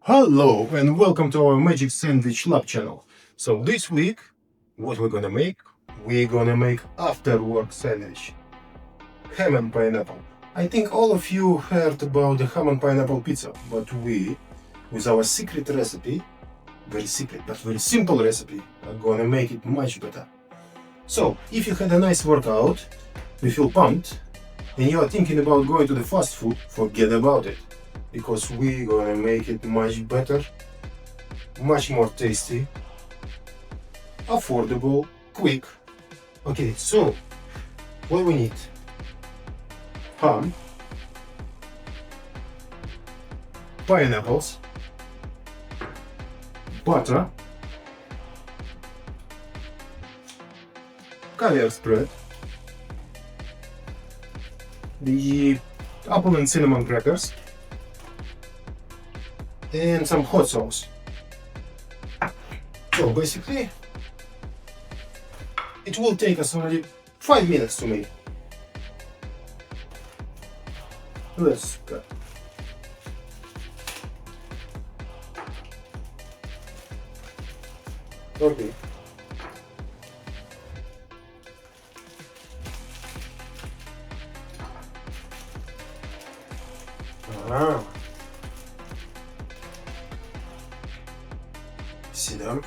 Hello and welcome to our Magic Sandwich Lab channel. So this week, what we're gonna make? We're gonna make after work sandwich. Ham and pineapple. I think all of you heard about the ham and pineapple pizza, but we, with our secret recipe, very secret but very simple recipe, are gonna make it much better. So, if you had a nice workout, you feel pumped, and you are thinking about going to the fast food, forget about it. Because we're gonna make it much better, much more tasty, affordable, quick. Okay, so what we need: ham, pineapples, butter, caviar spread, the apple and cinnamon crackers, and some hot sauce. So basically, it will take us only 5 minutes to make. Let's cut. Okay. Ah. See them?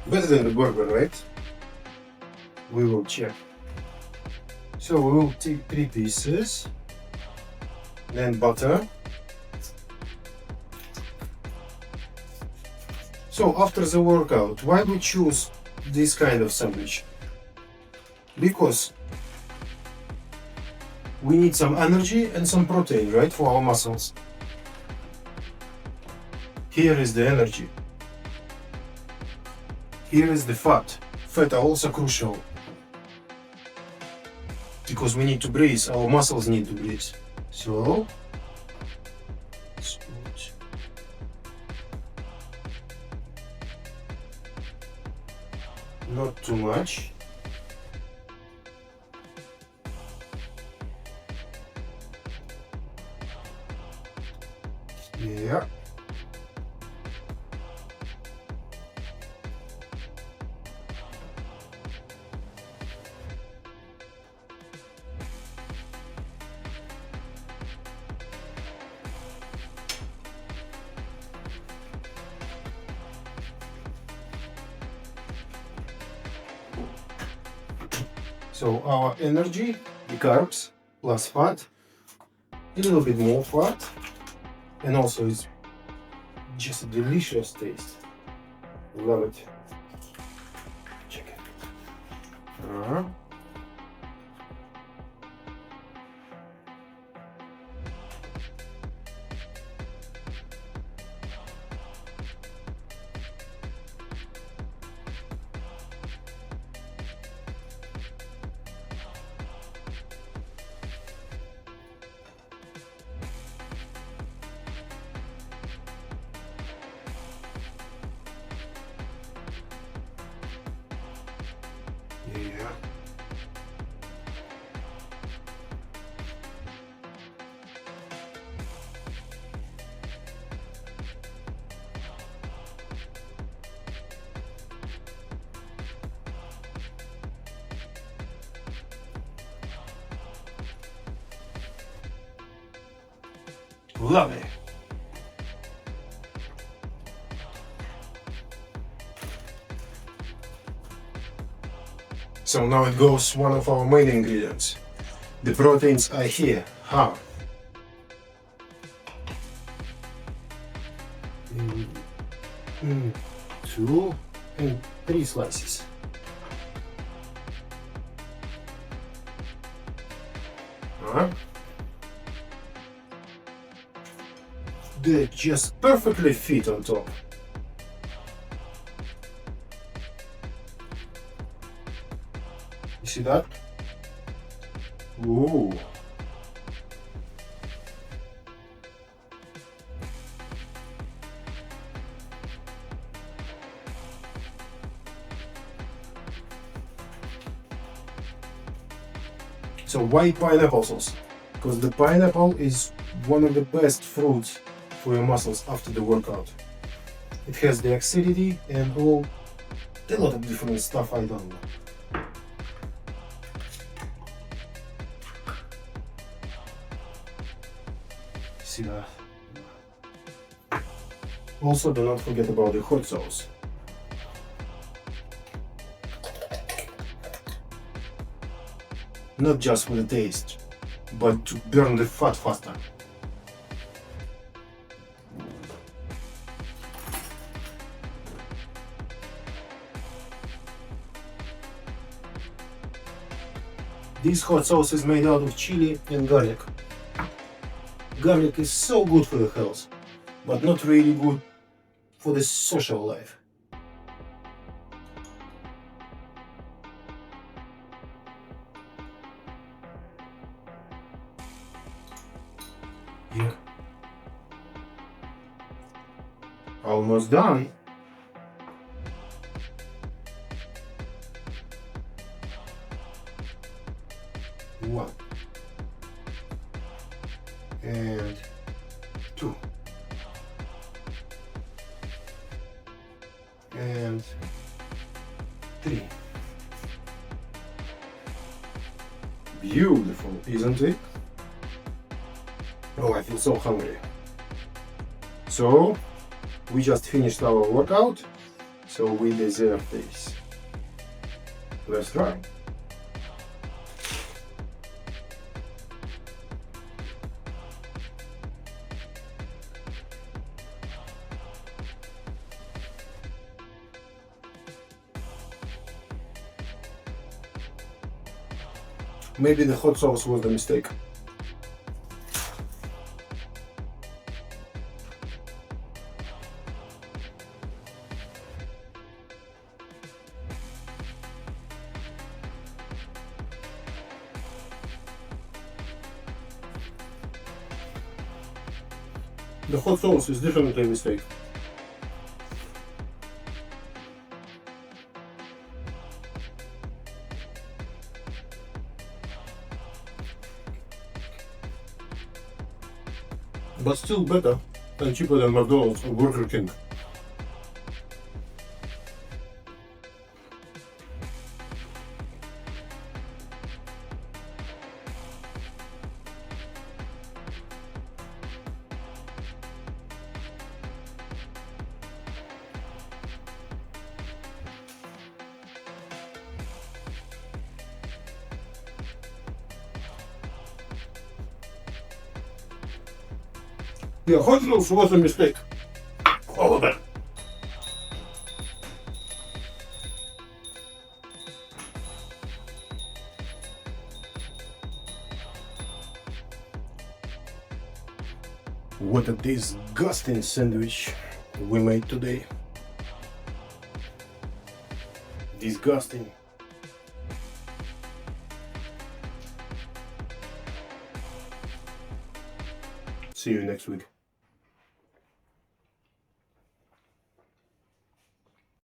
Better than the burger, right? We will check. So we will take 3 pieces, then butter. So after the workout, why we choose this kind of sandwich? Because we need some energy and some protein, right, for our muscles. Here is the energy. Here is the fat. Fat are also crucial. Because we need to breathe, our muscles need to breathe. So, let's put not too much. Yeah. So our energy, the carbs plus fat, a little bit more fat, and also it's just a delicious taste. Love it. Check it. Yeah. Love it. So now it goes one of our main ingredients. The proteins are here. Ham. 2 and 3 slices. They just perfectly fit on top. You see that? Ooh. So why pineapple sauce? Because the pineapple is one of the best fruits for your muscles after the workout. It has the acidity and a lot of different stuff I don't know. See that? Also, do not forget about the hot sauce. Not just for the taste, but to burn the fat faster. This hot sauce is made out of chili and garlic. Garlic is so good for your health, but not really good for the social life. Yeah. Almost done. One. And two. And three. Beautiful, isn't it? Oh, I feel so hungry. So, we just finished our workout, so we deserve this. Let's try. Maybe the hot sauce was the mistake. The hot sauce is definitely a mistake. But still better and cheaper than McDonald's or Burger King. Yeah, hot sauce was a mistake. All of it. What a disgusting sandwich we made today. Disgusting. See you next week.